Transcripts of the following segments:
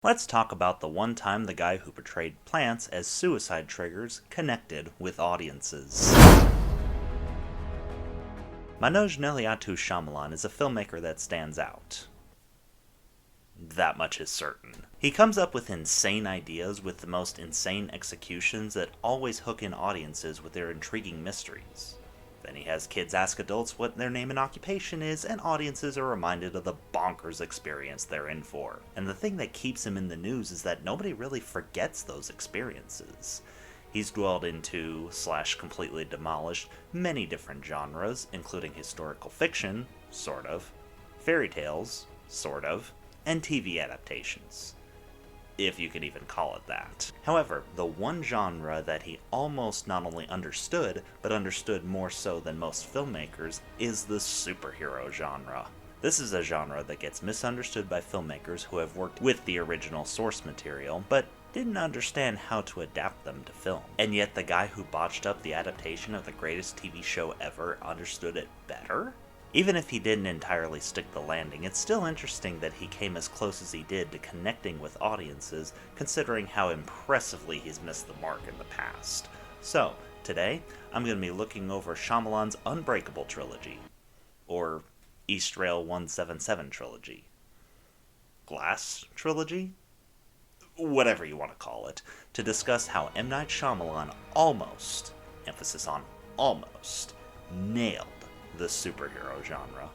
Let's talk about the one time the guy who portrayed plants as suicide triggers connected with audiences. Manoj Shyamalan is a filmmaker that stands out. That much is certain. He comes up with insane ideas with the most insane executions that always hook in audiences with their intriguing mysteries. Then he has kids ask adults what their name and occupation is, and audiences are reminded of the bonkers experience they're in for. And the thing that keeps him in the news is that nobody really forgets those experiences. He's dwelled into, / completely demolished, many different genres, including historical fiction, sort of, fairy tales, sort of, and TV adaptations, if you can even call it that. However, the one genre that he almost not only understood, but understood more so than most filmmakers, is the superhero genre. This is a genre that gets misunderstood by filmmakers who have worked with the original source material, but didn't understand how to adapt them to film. And yet the guy who botched up the adaptation of the greatest TV show ever understood it better? Even if he didn't entirely stick the landing, it's still interesting that he came as close as he did to connecting with audiences, considering how impressively he's missed the mark in the past. So, today, I'm going to be looking over Shyamalan's Unbreakable Trilogy, or East Rail 177 Trilogy, Glass Trilogy? Whatever you want to call it, to discuss how M. Night Shyamalan almost, emphasis on almost, nailed the superhero genre.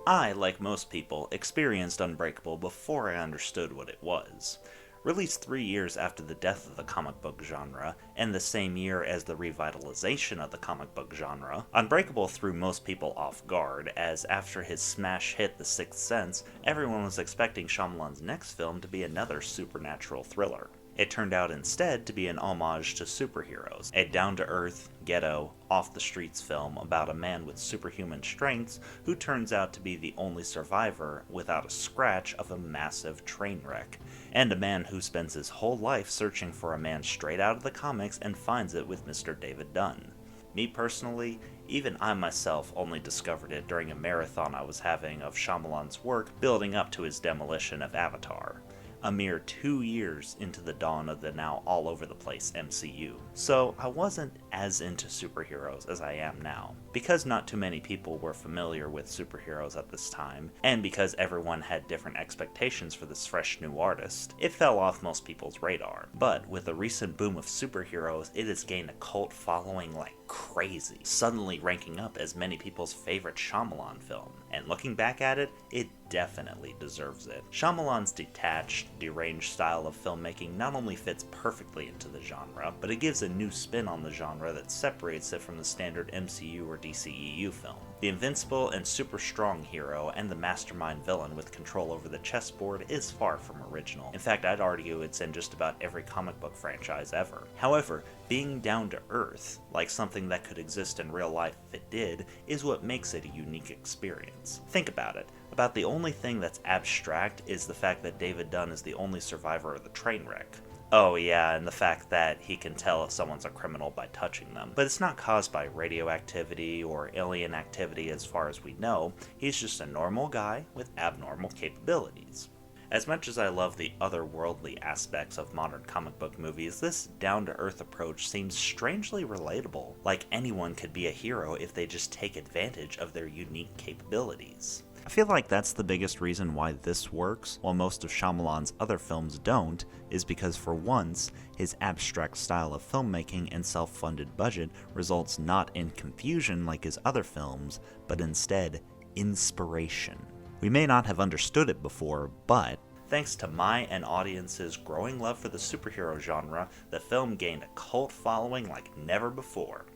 I, like most people, experienced Unbreakable before I understood what it was. Released 3 years after the death of the comic book genre, and the same year as the revitalization of the comic book genre, Unbreakable threw most people off guard, as after his smash hit The Sixth Sense, everyone was expecting Shyamalan's next film to be another supernatural thriller. It turned out instead to be an homage to superheroes, a down-to-earth, ghetto, off-the-streets film about a man with superhuman strengths who turns out to be the only survivor without a scratch of a massive train wreck, and a man who spends his whole life searching for a man straight out of the comics and finds it with Mr. David Dunn. Me personally, even I myself only discovered it during a marathon I was having of Shyamalan's work building up to his demolition of Avatar, a mere 2 years into the dawn of the now all-over-the-place MCU. So I wasn't as into superheroes as I am now. Because not too many people were familiar with superheroes at this time, and because everyone had different expectations for this fresh new artist, it fell off most people's radar. But with the recent boom of superheroes, it has gained a cult following like crazy, suddenly ranking up as many people's favorite Shyamalan film. And looking back at it, it definitely deserves it. Shyamalan's detached, deranged style of filmmaking not only fits perfectly into the genre, but it gives a new spin on the genre that separates it from the standard MCU or DCEU film. The invincible and super strong hero and the mastermind villain with control over the chessboard is far from original. In fact, I'd argue it's in just about every comic book franchise ever. However, being down to earth, like something that could exist in real life if it did, is what makes it a unique experience. Think about it. About the only thing that's abstract is the fact that David Dunn is the only survivor of the train wreck. Oh yeah, and the fact that he can tell if someone's a criminal by touching them. But it's not caused by radioactivity or alien activity as far as we know. He's just a normal guy with abnormal capabilities. As much as I love the otherworldly aspects of modern comic book movies, this down-to-earth approach seems strangely relatable, like anyone could be a hero if they just take advantage of their unique capabilities. I feel like that's the biggest reason why this works, while most of Shyamalan's other films don't, is because for once, his abstract style of filmmaking and self-funded budget results not in confusion like his other films, but instead, inspiration. We may not have understood it before, but thanks to my and audience's growing love for the superhero genre, the film gained a cult following like never before.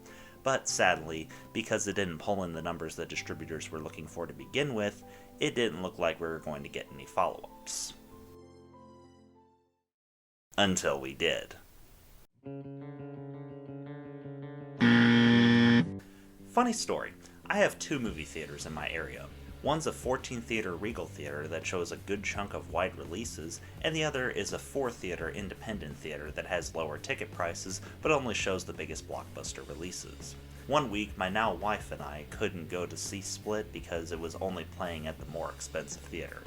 But sadly, because it didn't pull in the numbers that distributors were looking for to begin with, it didn't look like we were going to get any follow-ups. Until we did. Funny story, I have 2 movie theaters in my area. One's a 14-theater Regal theater that shows a good chunk of wide releases, and the other is a 4-theater independent theater that has lower ticket prices but only shows the biggest blockbuster releases. One week, my now wife and I couldn't go to see Split because it was only playing at the more expensive theater.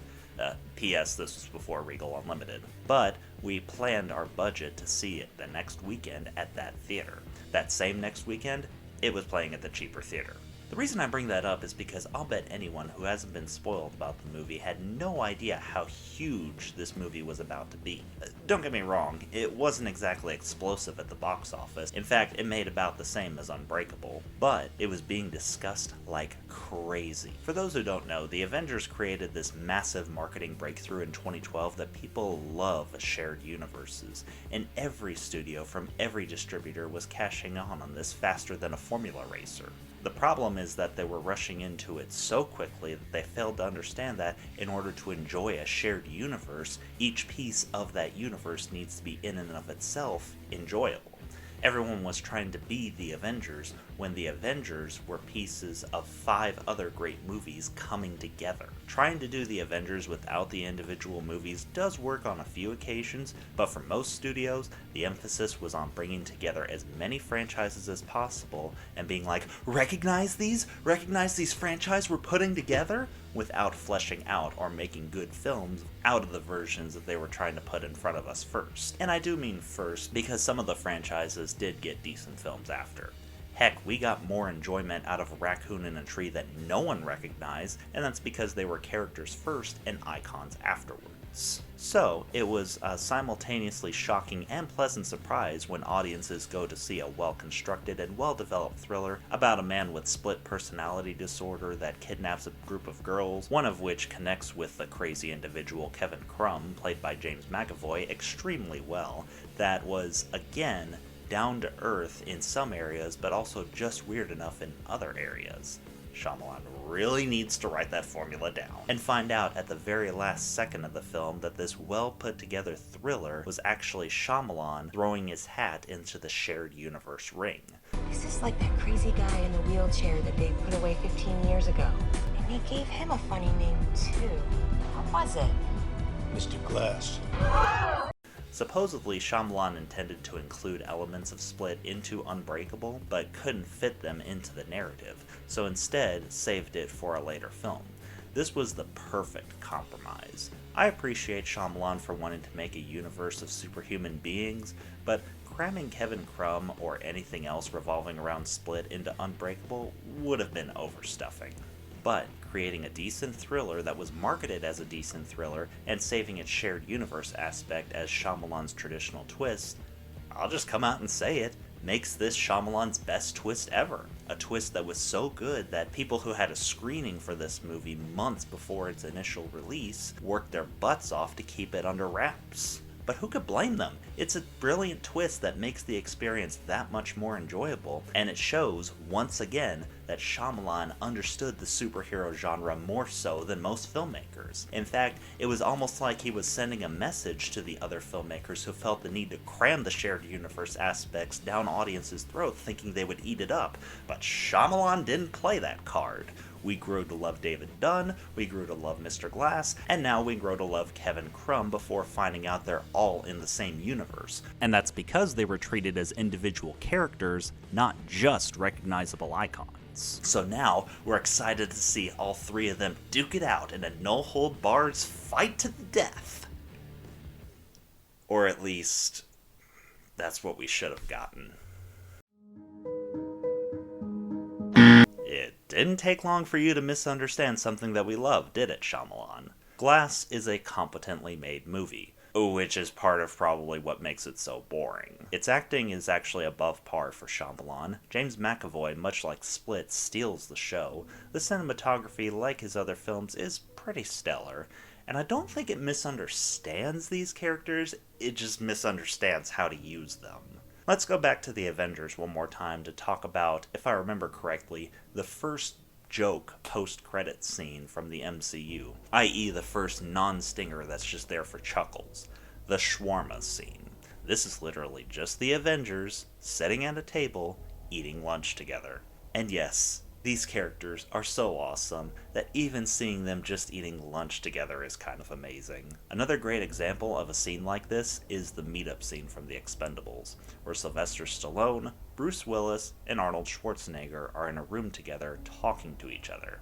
P.S. This was before Regal Unlimited. But we planned our budget to see it the next weekend at that theater. That same next weekend, it was playing at the cheaper theater. The reason I bring that up is because I'll bet anyone who hasn't been spoiled about the movie had no idea how huge this movie was about to be. Don't get me wrong, it wasn't exactly explosive at the box office. In fact, it made about the same as Unbreakable, but it was being discussed like crazy. For those who don't know, the Avengers created this massive marketing breakthrough in 2012 that people love shared universes, and every studio from every distributor was cashing on this faster than a formula racer. The problem is that they were rushing into it so quickly that they failed to understand that in order to enjoy a shared universe, each piece of that universe needs to be in and of itself enjoyable. Everyone was trying to be the Avengers when the Avengers were pieces of 5 other great movies coming together. Trying to do the Avengers without the individual movies does work on a few occasions, but for most studios, the emphasis was on bringing together as many franchises as possible and being like, recognize these franchises we're putting together? Without fleshing out or making good films out of the versions that they were trying to put in front of us first. And I do mean first, because some of the franchises did get decent films after. Heck, we got more enjoyment out of a raccoon in a tree that no one recognized, and that's because they were characters first and icons afterwards. So, it was a simultaneously shocking and pleasant surprise when audiences go to see a well-constructed and well-developed thriller about a man with split personality disorder that kidnaps a group of girls, one of which connects with the crazy individual Kevin Crumb, played by James McAvoy, extremely well, that was, again, down to earth in some areas, but also just weird enough in other areas. Shyamalan really needs to write that formula down. And find out at the very last second of the film that this well put together thriller was actually Shyamalan throwing his hat into the shared universe ring. This is like that crazy guy in the wheelchair that they put away 15 years ago. And they gave him a funny name too. What was it? Mr. Glass. Supposedly, Shyamalan intended to include elements of Split into Unbreakable, but couldn't fit them into the narrative, so instead saved it for a later film. This was the perfect compromise. I appreciate Shyamalan for wanting to make a universe of superhuman beings, but cramming Kevin Crumb or anything else revolving around Split into Unbreakable would have been overstuffing. But creating a decent thriller that was marketed as a decent thriller and saving its shared universe aspect as Shyamalan's traditional twist, I'll just come out and say it, makes this Shyamalan's best twist ever. A twist that was so good that people who had a screening for this movie months before its initial release worked their butts off to keep it under wraps. But who could blame them? It's a brilliant twist that makes the experience that much more enjoyable, and it shows, once again, that Shyamalan understood the superhero genre more so than most filmmakers. In fact, it was almost like he was sending a message to the other filmmakers who felt the need to cram the shared universe aspects down audiences' throats thinking they would eat it up, but Shyamalan didn't play that card. We grew to love David Dunn, we grew to love Mr. Glass, and now we grow to love Kevin Crumb before finding out they're all in the same universe. And that's because they were treated as individual characters, not just recognizable icons. So now, we're excited to see all 3 of them duke it out in a no-hold-bars fight to the death. Or at least, that's what we should have gotten. It didn't take long for you to misunderstand something that we love, did it, Shyamalan? Glass is a competently made movie, which is part of probably what makes it so boring. Its acting is actually above par for Shyamalan. James McAvoy, much like Split, steals the show. The cinematography, like his other films, is pretty stellar. And I don't think it misunderstands these characters, it just misunderstands how to use them. Let's go back to the Avengers one more time to talk about, if I remember correctly, the first joke post-credits scene from the MCU, i.e. the first non-stinger that's just there for chuckles, the shawarma scene. This is literally just the Avengers sitting at a table, eating lunch together. And yes, These characters are so awesome that even seeing them just eating lunch together is kind of amazing. Another great example of a scene like this is the meetup scene from The Expendables, where Sylvester Stallone, Bruce Willis, and Arnold Schwarzenegger are in a room together talking to each other.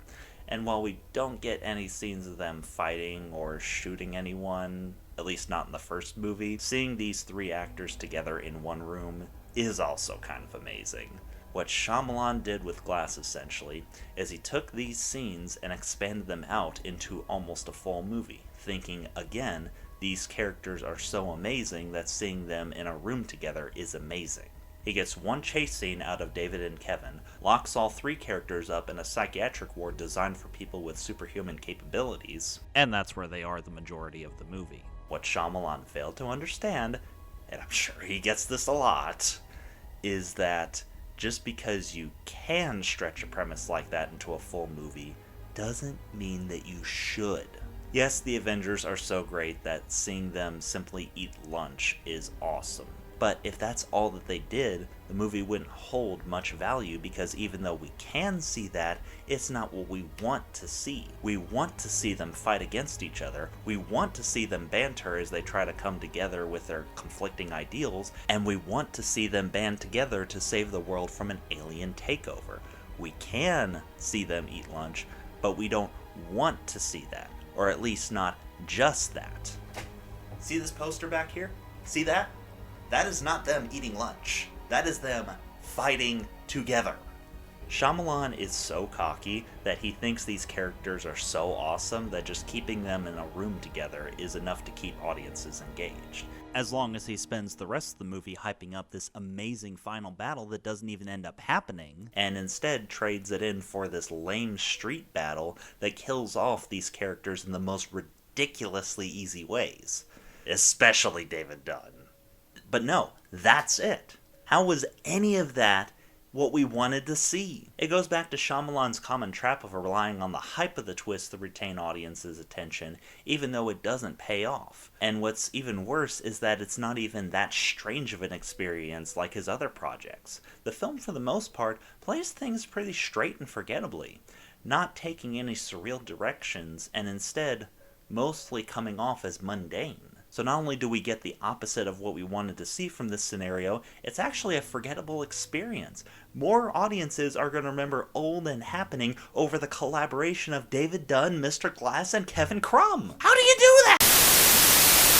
And while we don't get any scenes of them fighting or shooting anyone, at least not in the first movie, seeing these three actors together in one room is also kind of amazing. What Shyamalan did with Glass, essentially, is he took these scenes and expanded them out into almost a full movie, thinking, again, these characters are so amazing that seeing them in a room together is amazing. He gets one chase scene out of David and Kevin, locks all three characters up in a psychiatric ward designed for people with superhuman capabilities, and that's where they are the majority of the movie. What Shyamalan failed to understand, and I'm sure he gets this a lot, is that just because you can stretch a premise like that into a full movie doesn't mean that you should. Yes, the Avengers are so great that seeing them simply eat lunch is awesome. But if that's all that they did, the movie wouldn't hold much value, because even though we can see that, it's not what we want to see. We want to see them fight against each other, we want to see them banter as they try to come together with their conflicting ideals, and we want to see them band together to save the world from an alien takeover. We can see them eat lunch, but we don't want to see that, or at least not just that. See this poster back here? See that? That is not them eating lunch. That is them fighting together. Shyamalan is so cocky that he thinks these characters are so awesome that just keeping them in a room together is enough to keep audiences engaged. As long as he spends the rest of the movie hyping up this amazing final battle that doesn't even end up happening, and instead trades it in for this lame street battle that kills off these characters in the most ridiculously easy ways. Especially David Dunn. But no, that's it. How was any of that what we wanted to see? It goes back to Shyamalan's common trap of relying on the hype of the twist to retain audiences' attention, even though it doesn't pay off. And what's even worse is that it's not even that strange of an experience like his other projects. The film, for the most part, plays things pretty straight and forgettably, not taking any surreal directions, and instead mostly coming off as mundane. So not only do we get the opposite of what we wanted to see from this scenario, it's actually a forgettable experience. More audiences are going to remember Old and Happening over the collaboration of David Dunn, Mr. Glass, and Kevin Crumb. How do you do that?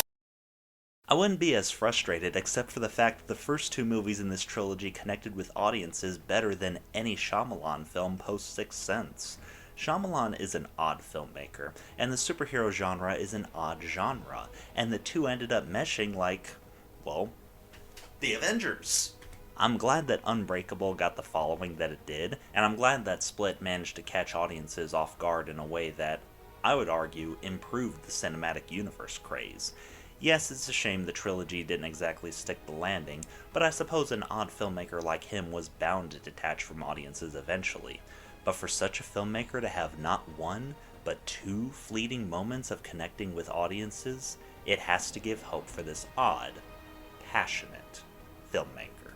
I wouldn't be as frustrated except for the fact that the first two movies in this trilogy connected with audiences better than any Shyamalan film post Sixth Sense. Shyamalan is an odd filmmaker, and the superhero genre is an odd genre, and the two ended up meshing like, well, the Avengers. I'm glad that Unbreakable got the following that it did, and I'm glad that Split managed to catch audiences off guard in a way that, I would argue, improved the cinematic universe craze. Yes, it's a shame the trilogy didn't exactly stick the landing, but I suppose an odd filmmaker like him was bound to detach from audiences eventually. But for such a filmmaker to have not one, but two fleeting moments of connecting with audiences, it has to give hope for this odd, passionate filmmaker.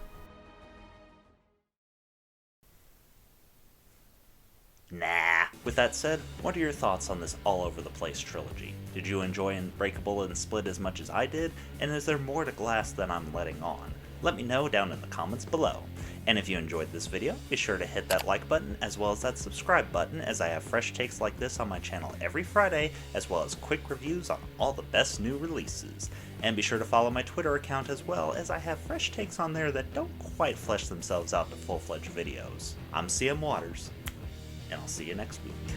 Nah. With that said, what are your thoughts on this all-over-the-place trilogy? Did you enjoy Unbreakable and Split as much as I did, and is there more to Glass than I'm letting on? Let me know down in the comments below. And if you enjoyed this video, be sure to hit that like button as well as that subscribe button, as I have fresh takes like this on my channel every Friday, as well as quick reviews on all the best new releases. And be sure to follow my Twitter account as well, as I have fresh takes on there that don't quite flesh themselves out to full-fledged videos. I'm CM Waters, and I'll see you next week.